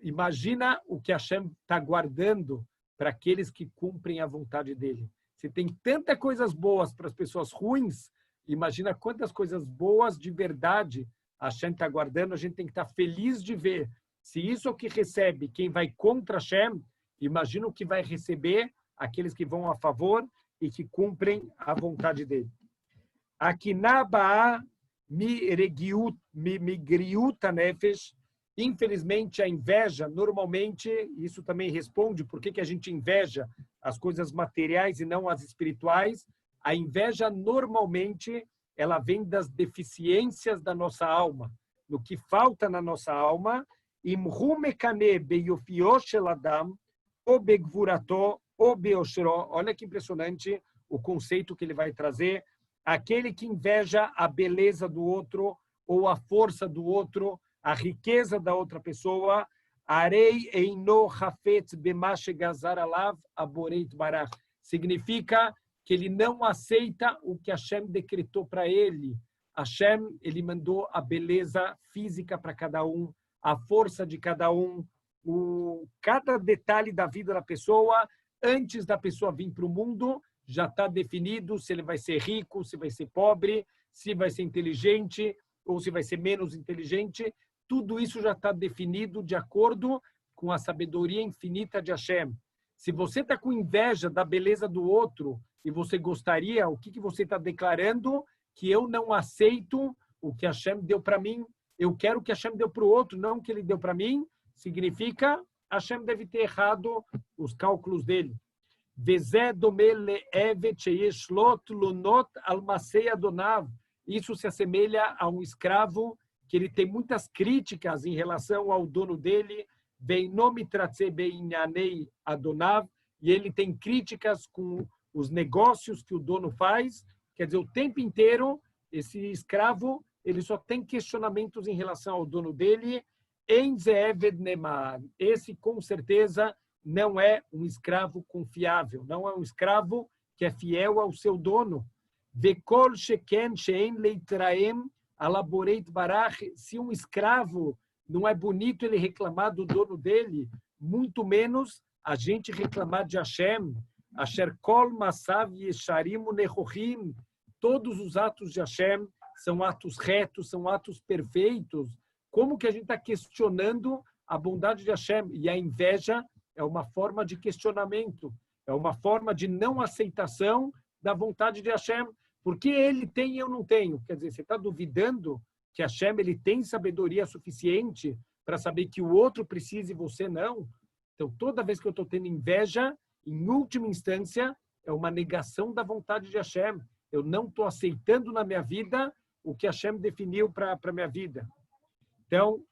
Imagina o que Hashem está guardando para aqueles que cumprem a vontade dele. Se tem tantas coisas boas para as pessoas ruins, imagina quantas coisas boas de verdade Hashem está guardando. A gente tem que estar feliz de ver. Se isso é o que recebe quem vai contra Hashem, imagina o que vai receber aqueles que vão a favor e que cumprem a vontade dele. Akinabaa migriuta nefesh. Infelizmente, a inveja, normalmente, isso também responde por que a gente inveja as coisas materiais e não as espirituais. A inveja, normalmente, ela vem das deficiências da nossa alma, do que falta na nossa alma. Olha que impressionante o conceito que ele vai trazer. Aquele que inveja a beleza do outro ou a força do outro, a riqueza da outra pessoa, arei eino hafetz bemash gazar alav aboreit barach. Significa que ele não aceita o que Hashem decretou para ele. Hashem, ele mandou a beleza física para cada um, a força de cada um, cada detalhe da vida da pessoa, antes da pessoa vir para o mundo, já está definido se ele vai ser rico, se vai ser pobre, se vai ser inteligente ou se vai ser menos inteligente. Tudo isso já está definido de acordo com a sabedoria infinita de Hashem. Se você está com inveja da beleza do outro e você gostaria, o que você está declarando? Que eu não aceito o que Hashem deu para mim. Eu quero o que Hashem deu para o outro, não o que ele deu para mim. Significa, Hashem deve ter errado os cálculos dele. Isso se assemelha a um escravo que ele tem muitas críticas em relação ao dono dele, e ele tem críticas com os negócios que o dono faz. Quer dizer, o tempo inteiro, esse escravo, ele só tem questionamentos em relação ao dono dele. Esse, com certeza, não é um escravo confiável, não é um escravo que é fiel ao seu dono. Se um escravo não é bonito ele reclamar do dono dele, muito menos a gente reclamar de Hashem. Asher kol masav yesharim unechochim. Todos os atos de Hashem são atos retos, são atos perfeitos. Como que a gente está questionando a bondade de Hashem? E a inveja é uma forma de questionamento, é uma forma de não aceitação da vontade de Hashem. Porque ele tem e eu não tenho. Quer dizer, você está duvidando que Hashem ele tem sabedoria suficiente para saber que o outro precisa e você não? Então, toda vez que eu estou tendo inveja, em última instância, é uma negação da vontade de Hashem. Eu não estou aceitando na minha vida o que Hashem definiu para a minha vida. Então,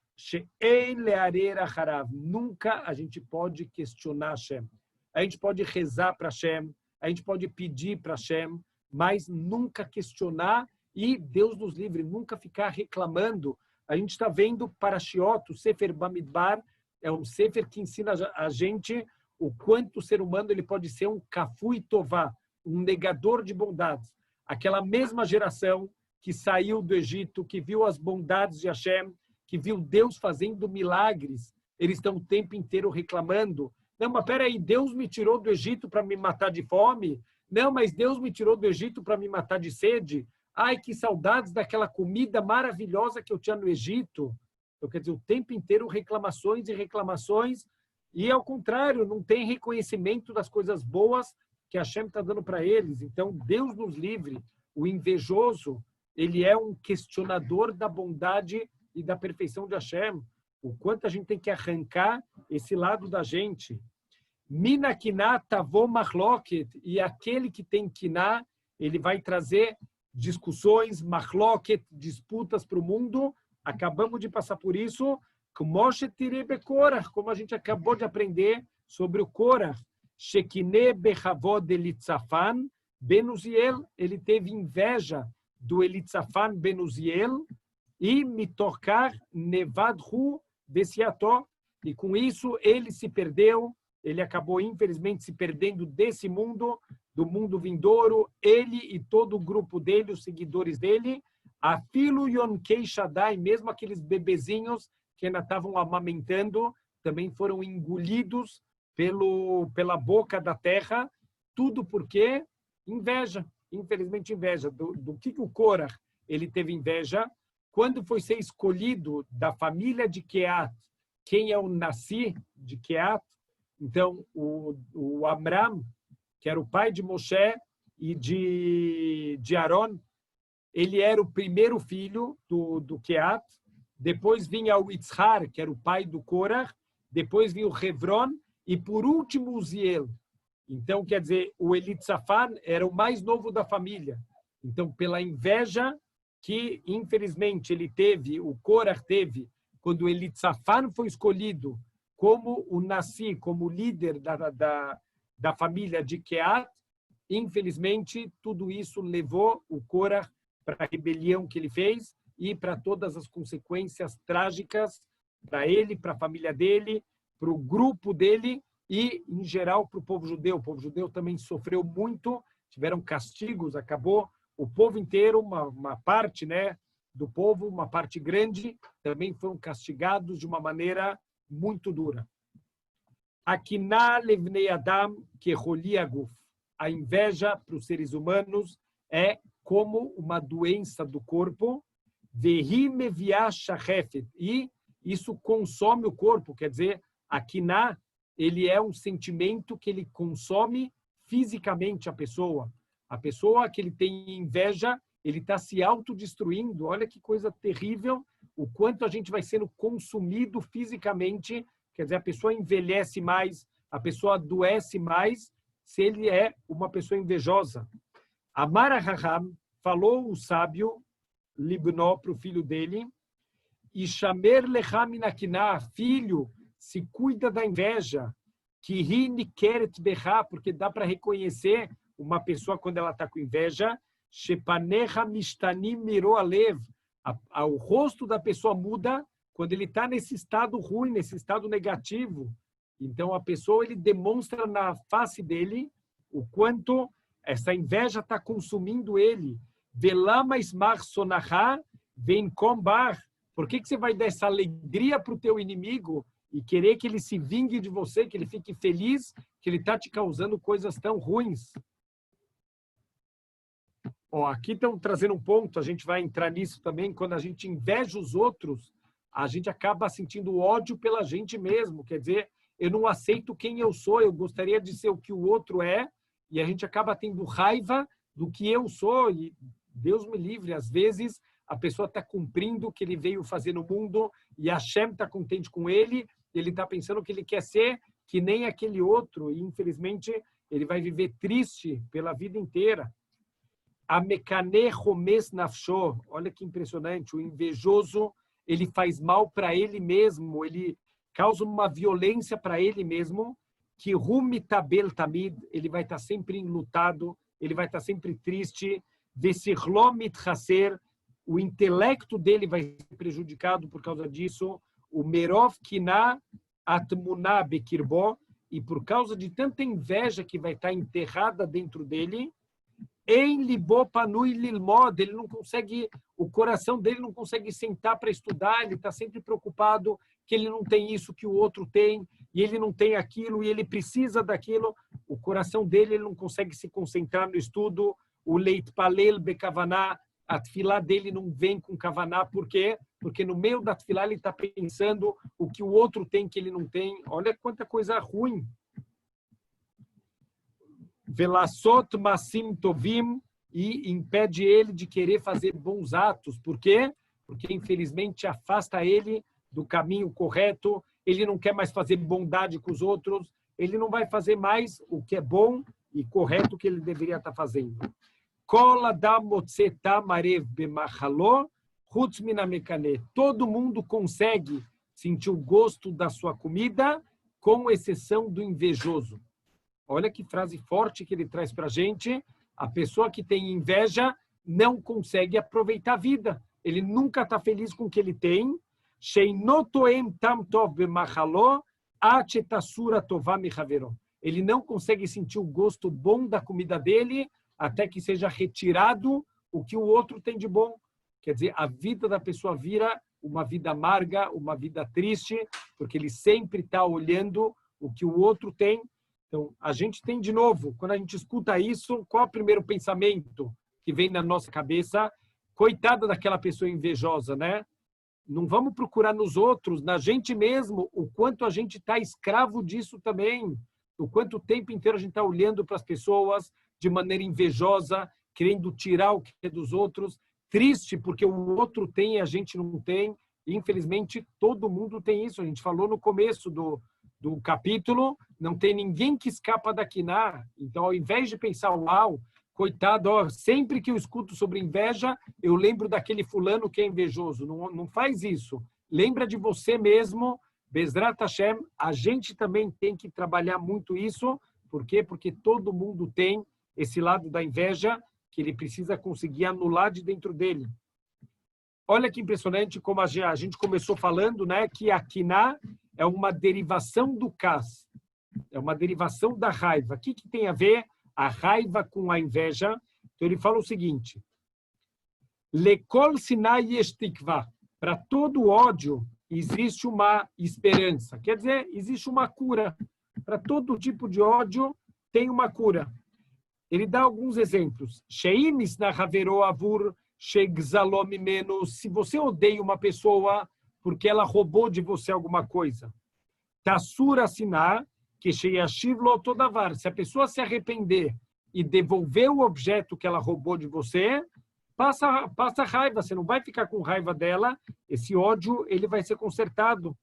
nunca a gente pode questionar Hashem. A gente pode rezar para Hashem, a gente pode pedir para Hashem, mas nunca questionar e, Deus nos livre, nunca ficar reclamando. A gente está vendo Parashiot, o Sefer Bamidbar, é um Sefer que ensina a gente o quanto o ser humano ele pode ser um kafui tová, um negador de bondades. Aquela mesma geração que saiu do Egito, que viu as bondades de Hashem, que viu Deus fazendo milagres, eles estão o tempo inteiro reclamando. Não, mas peraí, Deus me tirou do Egito para me matar de fome? Não, mas Deus me tirou do Egito para me matar de sede. Ai, que saudades daquela comida maravilhosa que eu tinha no Egito. Então, quer dizer, o tempo inteiro reclamações e reclamações. E, ao contrário, não tem reconhecimento das coisas boas que Hashem está dando para eles. Então, Deus nos livre. O invejoso, ele é um questionador da bondade e da perfeição de Hashem. O quanto a gente tem que arrancar esse lado da gente. Mina kiná tavô machloket, e aquele que tem kiná, ele vai trazer discussões, machloket, disputas para o mundo. Acabamos de passar por isso, como a gente acabou de aprender sobre o Korah. Shekine bechavod Elitzafan ben Uziel, ele teve inveja do Elitzafan ben Uziel, e mitocar nevadhu besiató. E com isso ele se perdeu, ele acabou infelizmente se perdendo desse mundo, do mundo vindouro, ele e todo o grupo dele, os seguidores dele, afilo yonkei Shaddai, mesmo aqueles bebezinhos que ainda estavam amamentando, também foram engolidos pela boca da terra, tudo porque inveja, infelizmente inveja. Do que o Korah ele teve inveja? Quando foi ser escolhido da família de Keat, quem é o Nassi de Keat? Então, o Amram, que era o pai de Moshe e de Aaron, ele era o primeiro filho do Keat, depois vinha o Itzhar, que era o pai do Korah, depois vinha o Hevron, e por último o Uziel. Então, quer dizer, o Elitzafan era o mais novo da família. Então, pela inveja que, infelizmente, o Korah teve, quando o Elitzafan foi escolhido como o Nassi, como líder da família de Keat, infelizmente, tudo isso levou o Korah para a rebelião que ele fez e para todas as consequências trágicas para ele, para a família dele, para o grupo dele e, em geral, para o povo judeu. O povo judeu também sofreu muito, tiveram castigos, acabou o povo inteiro, uma parte, né, do povo, uma parte grande, também foram castigados de uma maneira muito dura. Akiná levnei Adam keholi aguf. A inveja para os seres humanos é como uma doença do corpo, vehi meviá shachefet, e isso consome o corpo, quer dizer, akiná, ele é um sentimento que ele consome fisicamente a pessoa. A pessoa que ele tem inveja, ele está se autodestruindo. Olha que coisa terrível, o quanto a gente vai sendo consumido fisicamente. Quer dizer, a pessoa envelhece mais, a pessoa adoece mais, se ele é uma pessoa invejosa. Amar Raham, falou o sábio Libnó para o filho dele, e chamer lechaminakiná, filho, se cuida da inveja, que rini keret berra, porque dá para reconhecer uma pessoa quando ela está com inveja, shepanecha mistanim miro alev, o rosto da pessoa muda quando ele está nesse estado ruim, nesse estado negativo. Então, a pessoa, ele demonstra na face dele o quanto essa inveja está consumindo ele. Velama ismar sonahá vem combar. Por que você vai dar essa alegria para o teu inimigo e querer que ele se vingue de você, que ele fique feliz, que ele está te causando coisas tão ruins? Aqui estão trazendo um ponto, a gente vai entrar nisso também. Quando a gente inveja os outros, a gente acaba sentindo ódio pela gente mesmo. Quer dizer, eu não aceito quem eu sou, eu gostaria de ser o que o outro é, e a gente acaba tendo raiva do que eu sou. E Deus me livre, às vezes a pessoa está cumprindo o que ele veio fazer no mundo e a Hashem está contente com ele, ele está pensando que ele quer ser que nem aquele outro, e infelizmente ele vai viver triste pela vida inteira. A mekane homes nafsho, olha que impressionante, o invejoso, ele faz mal para ele mesmo, ele causa uma violência para ele mesmo, que rumi tabel tamid, ele vai estar sempre enlutado, ele vai estar sempre triste, vesirlomit haser, o intelecto dele vai ser prejudicado por causa disso, o merov kina atmuna bekirbo, e por causa de tanta inveja que vai estar enterrada dentro dele, em libopanui lilmod, ele não consegue, o coração dele não consegue sentar para estudar, ele está sempre preocupado que ele não tem isso que o outro tem, e ele não tem aquilo, e ele precisa daquilo. O coração dele, ele não consegue se concentrar no estudo, o leit palel bekavaná, a tefilá dele não vem com kavaná, por quê? Porque no meio da tefilá ele está pensando o que o outro tem que ele não tem. Olha quanta coisa ruim. Velassot masim tovim, e impede ele de querer fazer bons atos. Por quê? Porque, infelizmente, afasta ele do caminho correto, ele não quer mais fazer bondade com os outros, ele não vai fazer mais o que é bom e correto que ele deveria estar fazendo. Todo mundo consegue sentir o gosto da sua comida, com exceção do invejoso. Olha que frase forte que ele traz para a gente. A pessoa que tem inveja não consegue aproveitar a vida. ele nunca está feliz com o que ele tem. Ele não consegue sentir o gosto bom da comida dele até que seja retirado o que o outro tem de bom. Quer dizer, a vida da pessoa vira uma vida amarga, uma vida triste, porque ele sempre está olhando o que o outro tem. Então, a gente tem, de novo, quando a gente escuta isso, qual é o primeiro pensamento que vem na nossa cabeça? Coitada daquela pessoa invejosa, né? Não vamos procurar nos outros, na gente mesmo, o quanto a gente está escravo disso também. O quanto o tempo inteiro a gente está olhando para as pessoas de maneira invejosa, querendo tirar o que é dos outros. Triste, porque o outro tem e a gente não tem. E, infelizmente, todo mundo tem isso. A gente falou no começo do capítulo, não tem ninguém que escapa da quiná. Então, ao invés de pensar, uau, coitado, ó, sempre que eu escuto sobre inveja, eu lembro daquele fulano que é invejoso. Não faz isso. Lembra de você mesmo. Bezrat Hashem, a gente também tem que trabalhar muito isso. Por quê? Porque todo mundo tem esse lado da inveja que ele precisa conseguir anular de dentro dele. Olha que impressionante como a gente começou falando, né, que a quiná é uma derivação do kas, é uma derivação da raiva. O que tem a ver a raiva com a inveja? Então ele fala o seguinte: lekol sinai yesh tikva. Para todo ódio existe uma esperança. Quer dizer, existe uma cura. Para todo tipo de ódio tem uma cura. Ele dá alguns exemplos. Sheimis na havero avur shegzalom mimeno. Se você odeia uma pessoa porque ela roubou de você alguma coisa. Tassura assinar que sheyashiv lo todavar. Se a pessoa se arrepender e devolver o objeto que ela roubou de você, passa raiva. Você não vai ficar com raiva dela. Esse ódio ele vai ser consertado.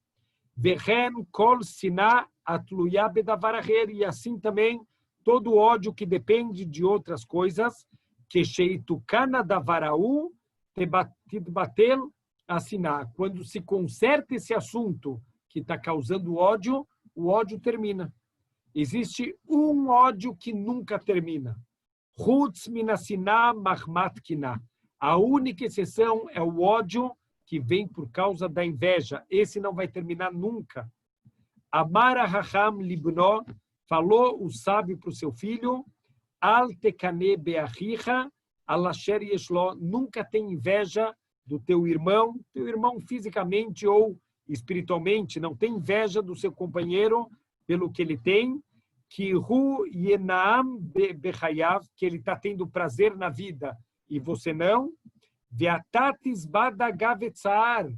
Verem kol siná atluya bedavaraher. E assim também todo ódio que depende de outras coisas, que sheitukana davaraú batel assinar. Quando se conserta esse assunto que está causando ódio, o ódio termina. Existe um ódio que nunca termina. Chutz minassiná mahmat kiná. A única exceção é o ódio que vem por causa da inveja. Esse não vai terminar nunca. Amara hacham libno. Falou o sábio para o seu filho, Al tekane beachicha, alasher yeshlo, nunca tem inveja do teu irmão fisicamente ou espiritualmente, não tem inveja do seu companheiro pelo que ele tem, que hu yenaam bechayav, que ele está tendo prazer na vida e você não, veatatis badagavetzar,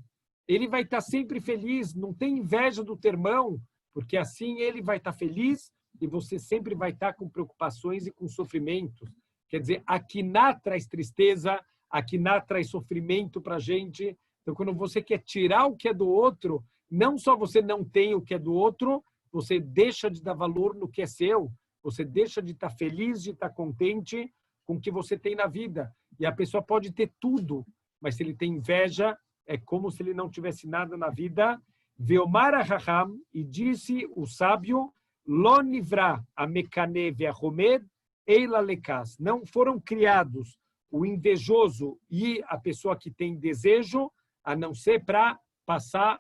ele vai estar sempre feliz, não tem inveja do teu irmão, porque assim ele vai estar feliz e você sempre vai estar com preocupações e com sofrimentos. Quer dizer, a quiná traz tristeza, a quiná traz sofrimento para a gente. Então, quando você quer tirar o que é do outro, não só você não tem o que é do outro, você deixa de dar valor no que é seu, você deixa de estar feliz, de estar contente com o que você tem na vida. E a pessoa pode ter tudo, mas se ele tem inveja, é como se ele não tivesse nada na vida. Veomar Raham, e disse o sábio, Lo nivra amekane ve'ahomed eila lekas. Não foram criados o invejoso e a pessoa que tem desejo, a não ser para passar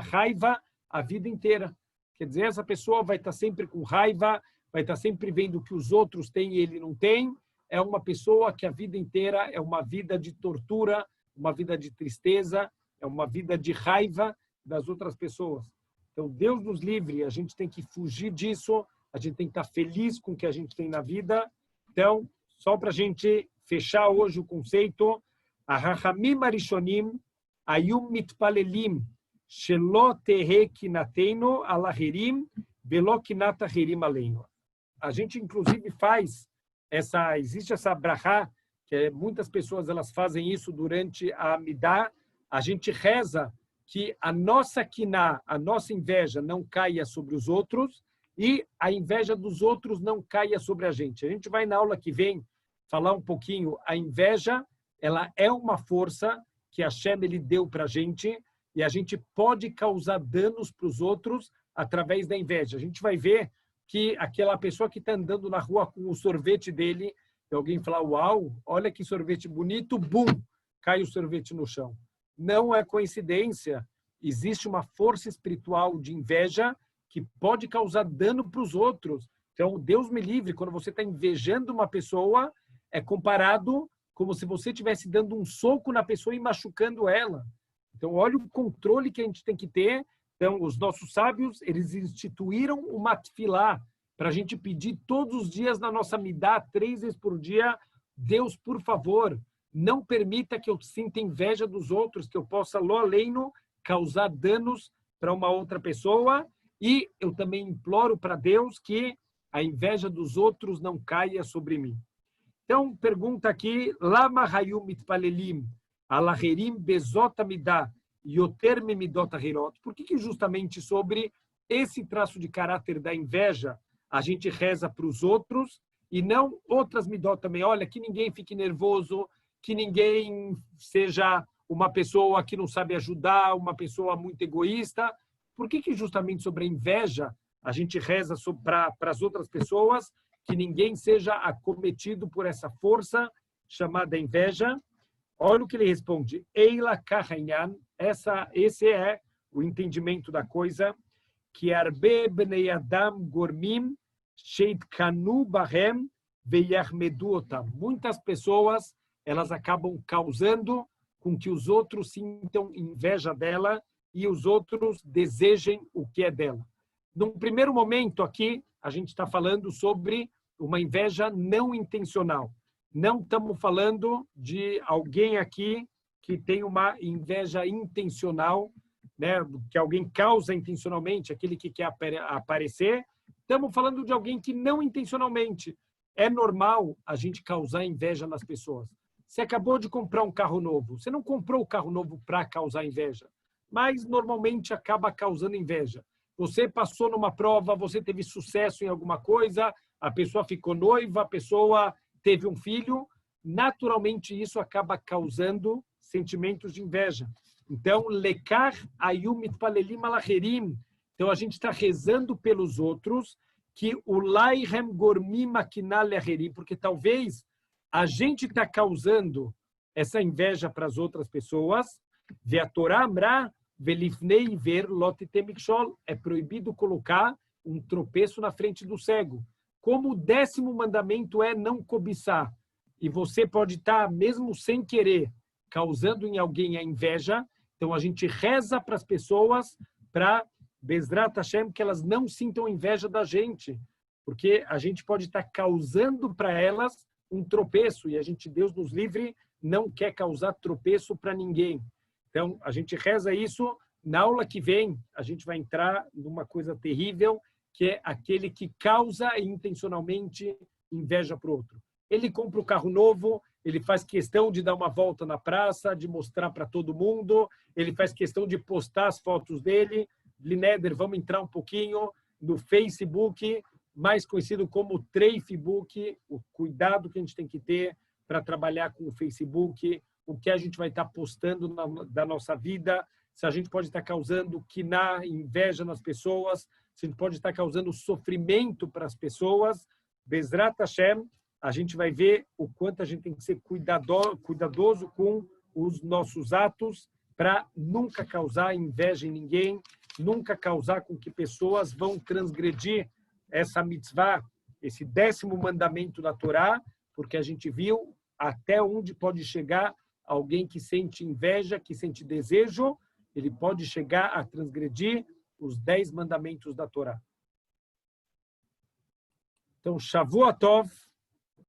raiva a vida inteira. Quer dizer, essa pessoa vai estar sempre com raiva, vai estar sempre vendo que os outros têm e ele não tem. É uma pessoa que a vida inteira é uma vida de tortura, uma vida de tristeza, é uma vida de raiva das outras pessoas. Então, Deus nos livre, a gente tem que fugir disso, a gente tem que estar feliz com o que a gente tem na vida. Então, só para a gente fechar hoje o conceito, a Rachamim Arishonim, Ayum Mitpalelim, Shelo Tehe Kinateino Alaherim, Velo Kinata Herim Aleino. A gente, inclusive, existe essa brachá, que muitas pessoas elas fazem isso durante a Amidah, a gente reza que a nossa quiná, a nossa inveja não caia sobre os outros e a inveja dos outros não caia sobre a gente. A gente vai na aula que vem falar um pouquinho. A inveja, ela é uma força que a Hashem ele deu para a gente e a gente pode causar danos para os outros através da inveja. A gente vai ver que aquela pessoa que está andando na rua com o sorvete dele, e alguém fala, uau, olha que sorvete bonito, bum! cai o sorvete no chão. Não é coincidência. Existe uma força espiritual de inveja que pode causar dano para os outros. Então, Deus me livre, quando você está invejando uma pessoa, é comparado como se você estivesse dando um soco na pessoa e machucando ela. Então, olha o controle que a gente tem que ter. Então, os nossos sábios, eles instituíram uma tefilá para a gente pedir todos os dias na nossa midá, 3 vezes por dia, Deus, por favor, não permita que eu sinta inveja dos outros, que eu possa, lo aleino, causar danos para uma outra pessoa. E eu também imploro para Deus que a inveja dos outros não caia sobre mim. Então, pergunta aqui, Lama hayu mitpalelim alaherim bezot amidah yoter memidot ahirot. Por que justamente sobre esse traço de caráter da inveja a gente reza para os outros e não outras midot também? Olha, que ninguém fique nervoso, que ninguém seja uma pessoa que não sabe ajudar, uma pessoa muito egoísta. Por que justamente sobre a inveja a gente reza para as outras pessoas, que ninguém seja acometido por essa força chamada inveja? Olha o que ele responde. Eila kahanyan, esse é o entendimento da coisa, que arbe bnei adam gormim sheitkanu bahem veyachmedu otam. Muitas pessoas, elas acabam causando com que os outros sintam inveja dela e os outros desejem o que é dela. Num primeiro momento aqui, a gente está falando sobre uma inveja não intencional. Não estamos falando de alguém aqui que tem uma inveja intencional, né? Que alguém causa intencionalmente, aquele que quer aparecer. Estamos falando de alguém que não intencionalmente. É normal a gente causar inveja nas pessoas. Você acabou de comprar um carro novo. Você não comprou o carro novo para causar inveja, mas normalmente acaba causando inveja. Você passou numa prova, você teve sucesso em alguma coisa, a pessoa ficou noiva, a pessoa teve um filho, naturalmente isso acaba causando sentimentos de inveja. Então, lekar ayum mitpalelim alaherim. Então, a gente está rezando pelos outros, que o laihem gormim makinal aherim, porque talvez a gente está causando essa inveja para as outras pessoas. Ve Torá amra velifnei ver lotitemikshol. É proibido colocar um tropeço na frente do cego. Como o 10º mandamento é não cobiçar, e você pode estar, mesmo sem querer, causando em alguém a inveja, então a gente reza para as pessoas, para Bezrat Hashem, que elas não sintam inveja da gente, porque a gente pode estar causando para elas um tropeço, e a gente, Deus nos livre, não quer causar tropeço para ninguém. Então, a gente reza isso. Na aula que vem, a gente vai entrar numa coisa terrível, que é aquele que causa intencionalmente inveja para o outro. Ele compra um carro novo, ele faz questão de dar uma volta na praça, de mostrar para todo mundo, ele faz questão de postar as fotos dele. Lineder, vamos entrar um pouquinho no Facebook, mais conhecido como Treifbook, o cuidado que a gente tem que ter para trabalhar com o Facebook, o que a gente vai estar postando da nossa vida, se a gente pode estar causando quiná, inveja nas pessoas, se a gente pode estar causando sofrimento para as pessoas. Bezrat Hashem, a gente vai ver o quanto a gente tem que ser cuidadoso com os nossos atos para nunca causar inveja em ninguém, nunca causar com que pessoas vão transgredir essa mitzvah, esse 10º mandamento da Torá, porque a gente viu até onde pode chegar alguém que sente inveja, que sente desejo, ele pode chegar a transgredir os 10 mandamentos da Torá. Então, Shavua Tov.